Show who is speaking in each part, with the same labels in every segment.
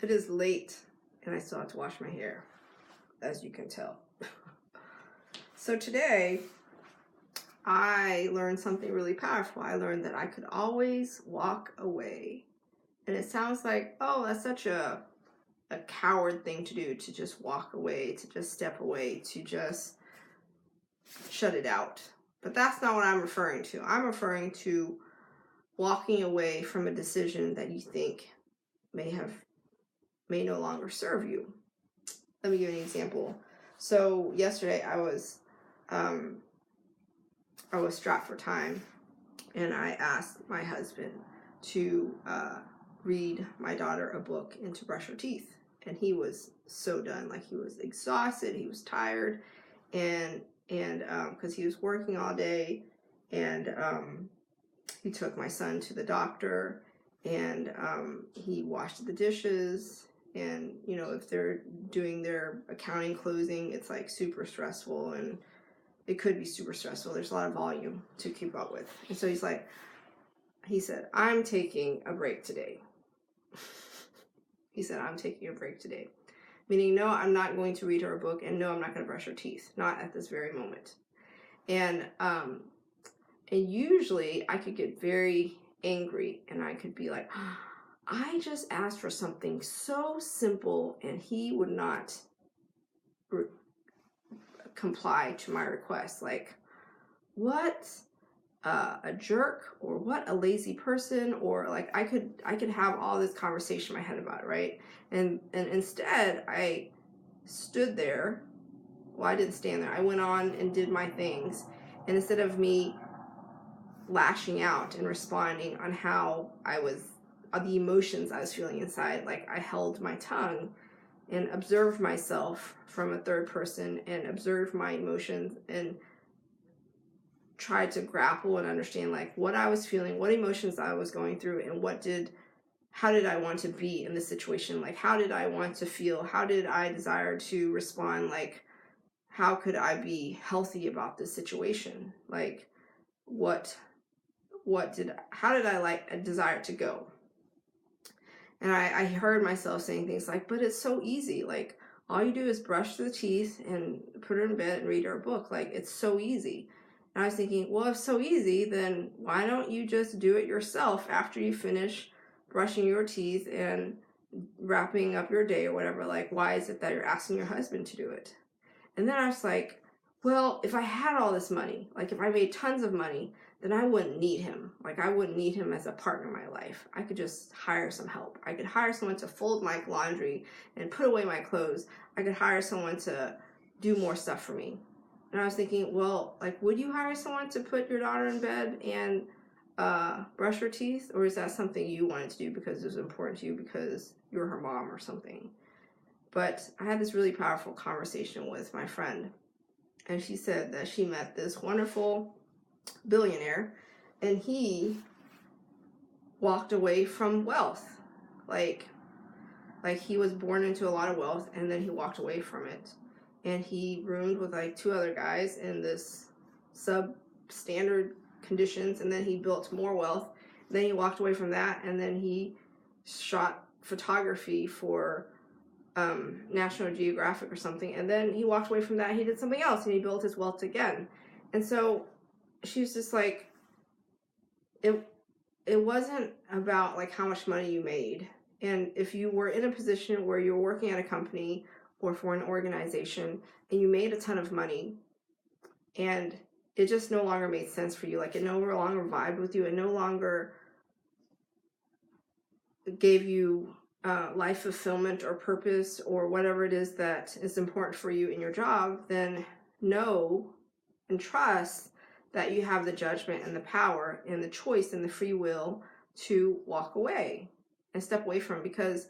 Speaker 1: It is late and I still have to wash my hair, as you can tell. So today I learned something really powerful. I learned that I could always walk away. And it sounds like, oh, that's such a coward thing to do, to just walk away, to just step away, to just shut it out. But that's not what I'm referring to. I'm referring to walking away from a decision that you think may no longer serve you. Let me give you an example. So yesterday I was strapped for time, and I asked my husband to read my daughter a book and to brush her teeth, and he was so done. Like, he was exhausted, he was tired, and because he was working all day, and he took my son to the doctor, and he washed the dishes. And you know, if they're doing their accounting closing, it's like super stressful, and it could be super stressful. There's a lot of volume to keep up with. And so he said, I'm taking a break today. He said, I'm taking a break today. Meaning, no, I'm not going to read her a book, and no, I'm not going to brush her teeth. Not at this very moment. And usually I could get very angry, and I could be like, I just asked for something so simple, and he would not comply to my request. Like, what a jerk, or what a lazy person, or like I could have all this conversation in my head about it, right? And instead I stood there. Well, I didn't stand there. I went on and did my things, and instead of me lashing out and responding on how the emotions I was feeling inside, like, I held my tongue and observed myself from a third person, and observed my emotions, and tried to grapple and understand like what I was feeling, what emotions I was going through, and how did I want to be in this situation? Like, how did I want to feel? How did I desire to respond? Like, how could I be healthy about this situation? Like, how did I desire to go? And I heard myself saying things like, but it's so easy. Like, all you do is brush the teeth and put her in bed and read her a book. Like, it's so easy. And I was thinking, well, if it's so easy, then why don't you just do it yourself after you finish brushing your teeth and wrapping up your day or whatever? Like, why is it that you're asking your husband to do it? And then I was like, well, if I had all this money, like if I made tons of money, then I wouldn't need him. Like, I wouldn't need him as a partner in my life. I could just hire some help. I could hire someone to fold my laundry and put away my clothes. I could hire someone to do more stuff for me. And I was thinking, well, like, would you hire someone to put your daughter in bed and brush her teeth? Or is that something you wanted to do because it was important to you because you were her mom or something? But I had this really powerful conversation with my friend, and she said that she met this wonderful billionaire, and he walked away from wealth. Like he was born into a lot of wealth, and then he walked away from it. And he roomed with like 2 other guys in this substandard conditions, and then he built more wealth. Then he walked away from that, and then he shot photography for National Geographic or something, and then he walked away from that. He did something else, and he built his wealth again. And so she was just like, it wasn't about like how much money you made. And if you were in a position where you're working at a company or for an organization and you made a ton of money, and it just no longer made sense for you, like it no longer vibed with you, and no longer gave you life fulfillment or purpose or whatever it is that is important for you in your job, then know and trust that you have the judgment and the power and the choice and the free will to walk away and step away from it. Because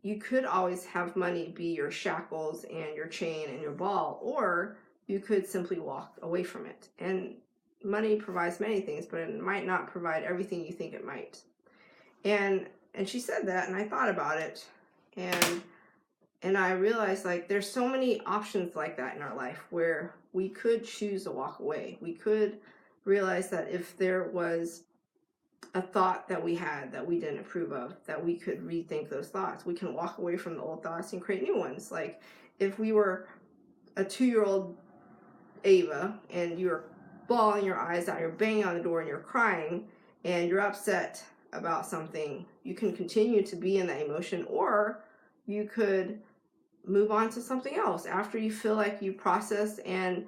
Speaker 1: you could always have money be your shackles and your chain and your ball, or you could simply walk away from it. And money provides many things, but it might not provide everything you think it might. And she said that, and I thought about it, and I realized like there's so many options like that in our life where we could choose to walk away. We could realize that if there was a thought that we had that we didn't approve of, that we could rethink those thoughts. We can walk away from the old thoughts and create new ones. Like if we were a 2-year-old Ava and you're bawling your eyes out, you're banging on the door and you're crying and you're upset about something, you can continue to be in that emotion, or you could move on to something else after you feel like you processed and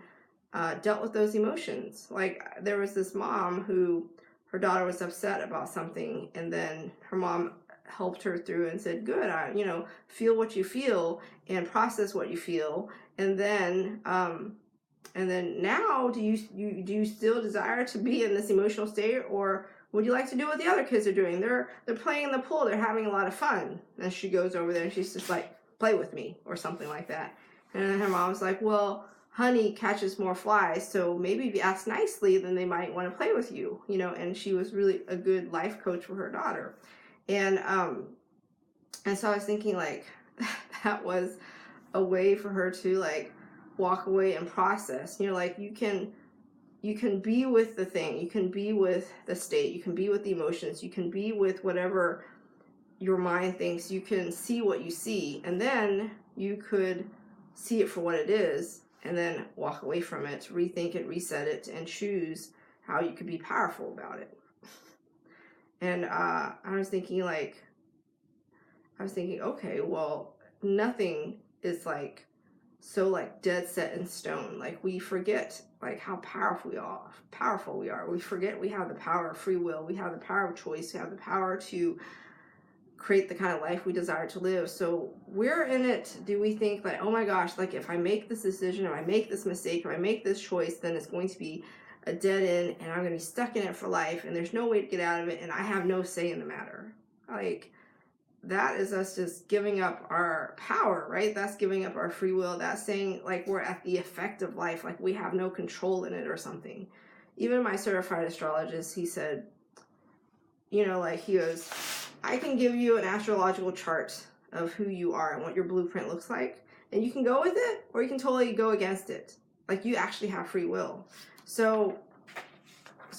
Speaker 1: dealt with those emotions. Like there was this mom who, her daughter was upset about something, and then her mom helped her through and said, good, feel what you feel and process what you feel. And then now do you still desire to be in this emotional state, or would you like to do what the other kids are doing? They're playing in the pool, they're having a lot of fun. And she goes over there and she's just like, play with me or something like that. And then her mom was like, well, honey catches more flies, so maybe if you ask nicely, then they might want to play with you, and she was really a good life coach for her daughter. And so I was thinking, like, that was a way for her to like walk away and process, like you can be with the thing, you can be with the state, you can be with the emotions, you can be with whatever your mind thinks, you can see what you see, and then you could see it for what it is, and then walk away from it, rethink it, reset it, and choose how you could be powerful about it. And I was thinking, okay, well, nothing is like so like dead set in stone. Like we forget like how powerful we are. We forget we have the power of free will. We have the power of choice. We have the power to create the kind of life we desire to live. So where in it do we think like, oh my gosh, like if I make this decision, or I make this mistake, or I make this choice, then it's going to be a dead end and I'm going to be stuck in it for life and there's no way to get out of it and I have no say in the matter. Like that is us just giving up our power, right? That's giving up our free will. That's saying like we're at the effect of life, like we have no control in it or something. Even my certified astrologist, he said, like he goes, I can give you an astrological chart of who you are and what your blueprint looks like, and you can go with it or you can totally go against it. Like you actually have free will. So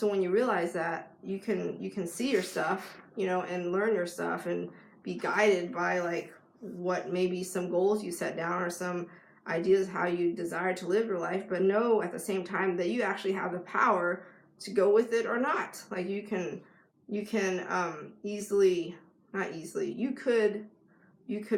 Speaker 1: when you realize that, you can see your stuff, and learn your stuff and be guided by like what maybe some goals you set down or some ideas how you desire to live your life, but know at the same time that you actually have the power to go with it or not. Like you can you could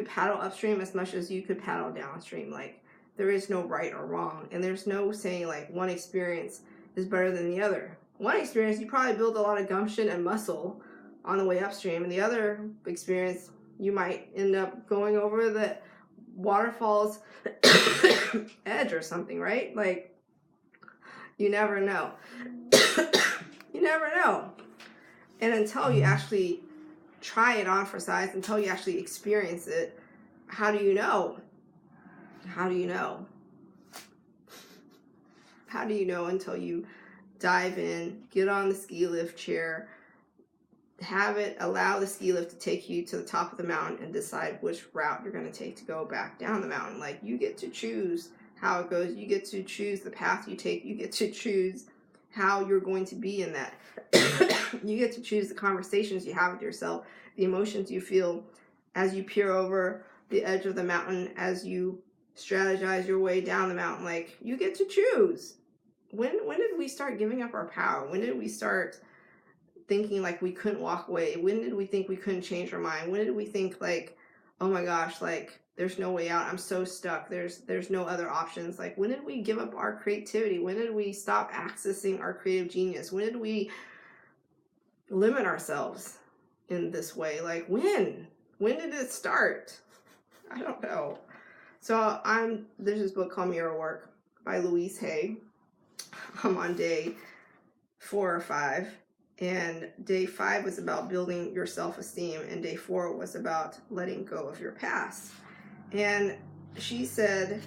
Speaker 1: paddle upstream as much as you could paddle downstream. Like there is no right or wrong, and there's no saying like one experience is better than the other. One experience, you probably build a lot of gumption and muscle on the way upstream, and the other experience, you might end up going over the waterfall's edge or something, right? Like you never know. You never know. And until you actually try it on for size, until you actually experience it, how do you know? How do you know? How do you know until you dive in, get on the ski lift chair, allow the ski lift to take you to the top of the mountain and decide which route you're going to take to go back down the mountain. Like you get to choose how it goes. You get to choose the path you take. You get to choose how you're going to be in that. You get to choose the conversations you have with yourself, the emotions you feel as you peer over the edge of the mountain, as you strategize your way down the mountain. Like you get to choose. When did we start giving up our power? When did we start thinking like we couldn't walk away? When did we think we couldn't change our mind? When did we think like, oh my gosh, like there's no way out, I'm so stuck, there's no other options? Like when did we give up our creativity? When did we stop accessing our creative genius? When did we limit ourselves in this way? Like when did it start? I don't know. So there's this book called Mirror Work by Louise Hay. I'm on day 4 or 5, and day 5 was about building your self-esteem, and day 4 was about letting go of your past. And she said,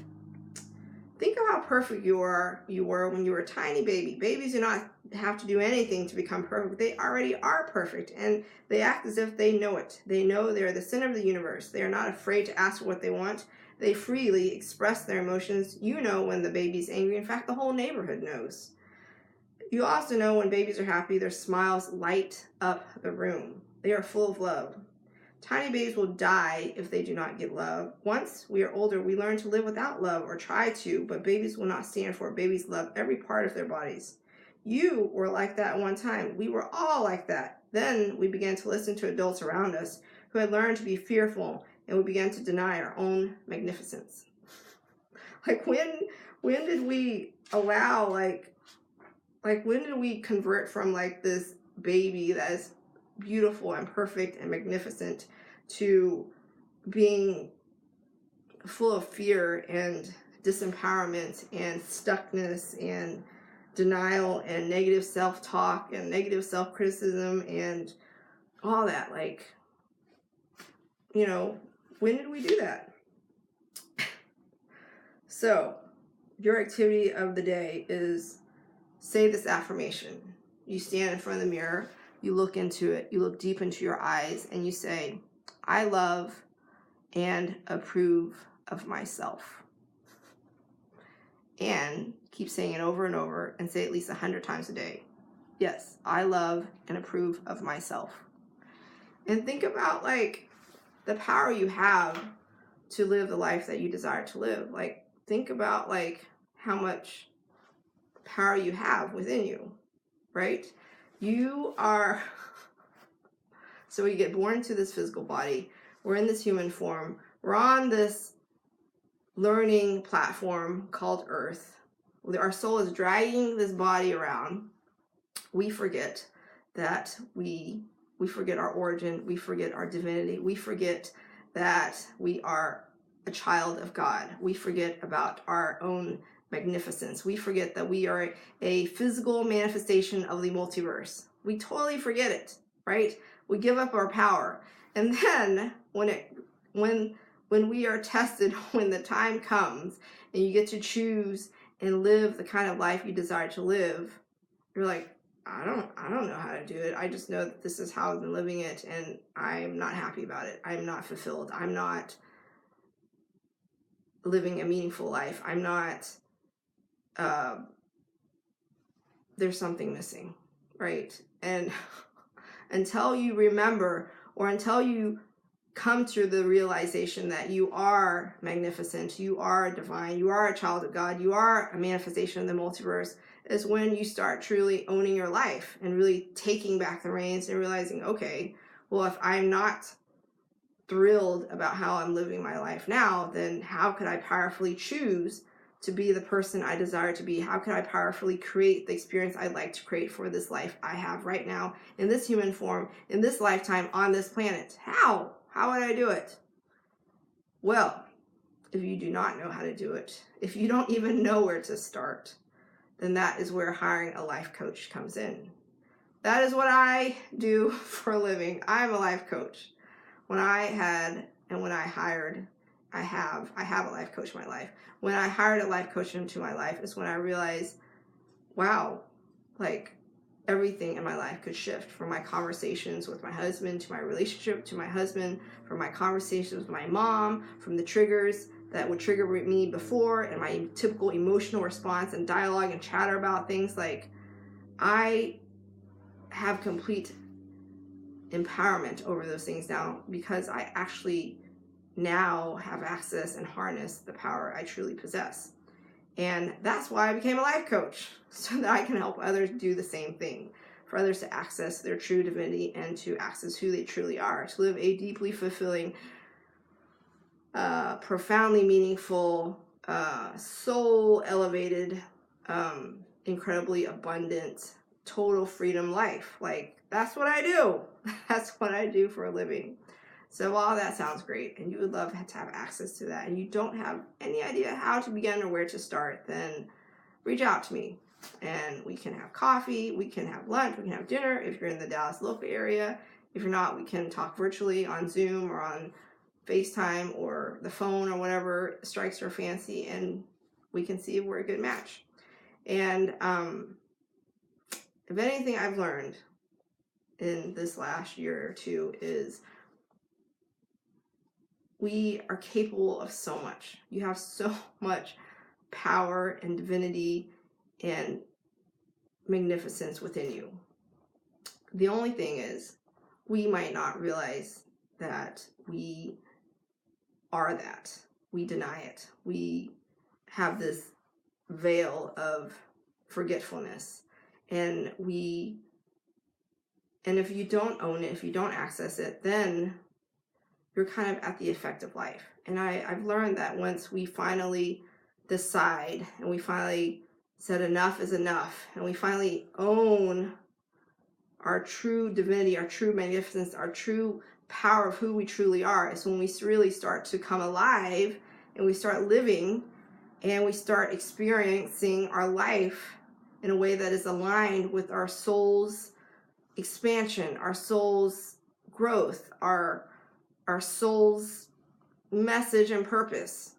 Speaker 1: think of how perfect you were when you were a tiny baby. Babies do not have to do anything to become perfect. They already are perfect, and they act as if they know it. They know they're the center of the universe. They are not afraid to ask for what they want. They freely express their emotions. You know when the baby's angry. In fact, the whole neighborhood knows. You also know when babies are happy, their smiles light up the room. They are full of love. Tiny babies will die if they do not get love. Once we are older, we learn to live without love or try to, but babies will not stand for it. Babies love every part of their bodies. You were like that at one time. We were all like that. Then we began to listen to adults around us who had learned to be fearful, and we began to deny our own magnificence. Like when did we allow like when did we convert from like this baby that is beautiful and perfect and magnificent to being full of fear and disempowerment and stuckness and denial and negative self-talk and negative self-criticism and all that? Like, you know, when did we do that? So your activity of the day is say this affirmation. You stand in front of the mirror, you look into it, you look deep into your eyes, and you say, I love and approve of myself. And keep saying it over and over and say it at least 100 times a day. Yes, I love and approve of myself. And think about like the power you have to live the life that you desire to live. Like think about like how much power you have within you, right? You are, so we get born into this physical body. We're in this human form. We're on this learning platform called Earth. Our soul is dragging this body around. We forget that we forget our origin. We forget our divinity. We forget that we are a child of God. We forget about our own magnificence. We forget that we are a physical manifestation of the multiverse. We totally forget it, right? We give up our power. And then when we are tested, when the time comes and you get to choose and live the kind of life you desire to live, you're like, I don't know how to do it. I just know that this is how I've been living it and I'm not happy about it. I'm not fulfilled. I'm not living a meaningful life. I'm not, there's something missing, right? And until you remember or until you come to the realization that you are magnificent, you are divine, you are a child of God, you are a manifestation of the multiverse, is when you start truly owning your life and really taking back the reins and realizing, okay, well, if I'm not thrilled about how I'm living my life now, then how could I powerfully choose to be the person I desire to be? How could I powerfully create the experience I'd like to create for this life I have right now, in this human form, in this lifetime, on this planet? How? How would I do it? Well, if you do not know how to do it, if you don't even know where to start, then that is where hiring a life coach comes in. That is what I do for a living. I'm a life coach. When I had and when I hired, I have a life coach in my life. When I hired a life coach into my life is when I realized, wow, like everything in my life could shift, from my conversations with my husband to my relationship to my husband, from my conversations with my mom, from the triggers that would trigger me before and my typical emotional response and dialogue and chatter about things. Like I have complete empowerment over those things now because I actually now have access and harness the power I truly possess. And that's why I became a life coach, so that I can help others do the same thing, for others to access their true divinity and to access who they truly are, to live a deeply fulfilling, profoundly meaningful, soul elevated, incredibly abundant, total freedom life. Like that's what I do. That's what I do for a living. So while that sounds great and you would love to have access to that and you don't have any idea how to begin or where to start, then reach out to me and we can have coffee, we can have lunch, we can have dinner if you're in the Dallas local area. If you're not, we can talk virtually on Zoom or on FaceTime or the phone or whatever strikes your fancy, and we can see if we're a good match. And if anything I've learned in this last year or two is we are capable of so much. You have so much power and divinity and magnificence within you. The only thing is, we might not realize that we are that. We deny it. We have this veil of forgetfulness, and if you don't own it, if you don't access it, then you're kind of at the effect of life. And I've learned that once we finally decide, and we finally said enough is enough, and we finally own our true divinity, our true magnificence, our true power of who we truly are, is when we really start to come alive, and we start living, and we start experiencing our life in a way that is aligned with our soul's expansion, our soul's growth, our soul's message and purpose.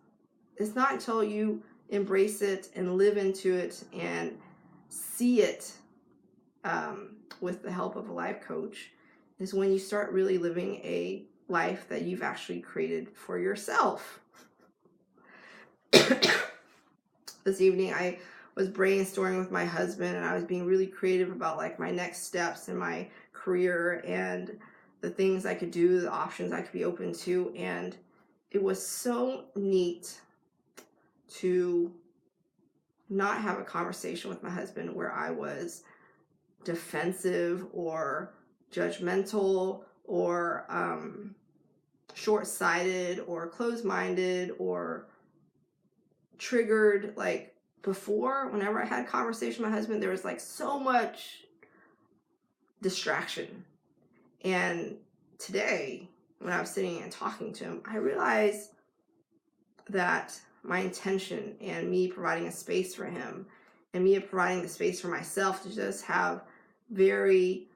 Speaker 1: It's not until you embrace it and live into it and see it with the help of a life coach, is when you start really living a life that you've actually created for yourself. This evening I was brainstorming with my husband, and I was being really creative about like my next steps in my career and the things I could do, the options I could be open to. And it was so neat to not have a conversation with my husband where I was defensive or judgmental or short-sighted or closed-minded or triggered. Like before, whenever I had a conversation with my husband, there was like so much distraction. And today, when I was sitting and talking to him, I realized that my intention and me providing a space for him and me providing the space for myself to just have very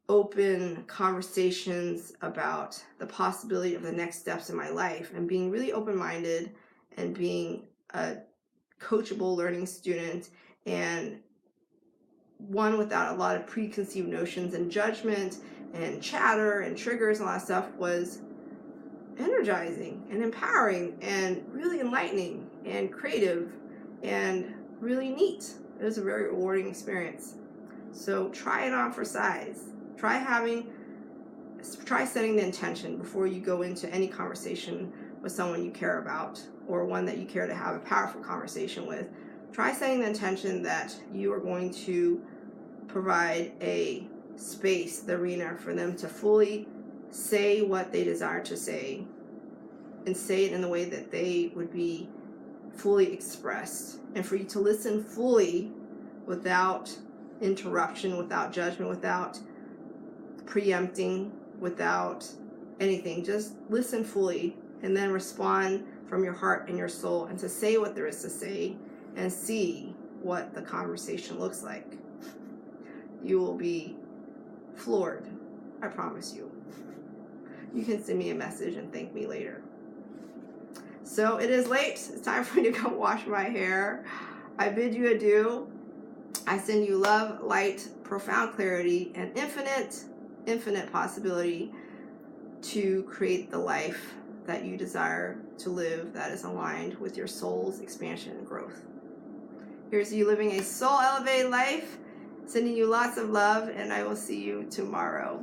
Speaker 1: open conversations about the possibility of the next steps in my life, and being really open-minded and being a coachable learning student, and one without a lot of preconceived notions and judgment and chatter and triggers and all that stuff, was energizing and empowering and really enlightening and creative and really neat. It was a very rewarding experience. So try it on for size. Try setting the intention before you go into any conversation with someone you care about, or one that you care to have a powerful conversation with. Try setting the intention that you are going to provide a space, the arena, for them to fully say what they desire to say, and say it in the way that they would be fully expressed, and for you to listen fully without interruption, without judgment, without preempting, without anything. Just listen fully and then respond from your heart and your soul, and to say what there is to say and see what the conversation looks like. You will be floored, I promise you. You can send me a message and thank me later. So it is late. It's time for me to go wash my hair. I bid you adieu. I send you love, light, profound clarity, and infinite possibility to create the life that you desire to live, that is aligned with your soul's expansion and growth. Here's you living a soul elevated life, sending you lots of love, and I will see you tomorrow.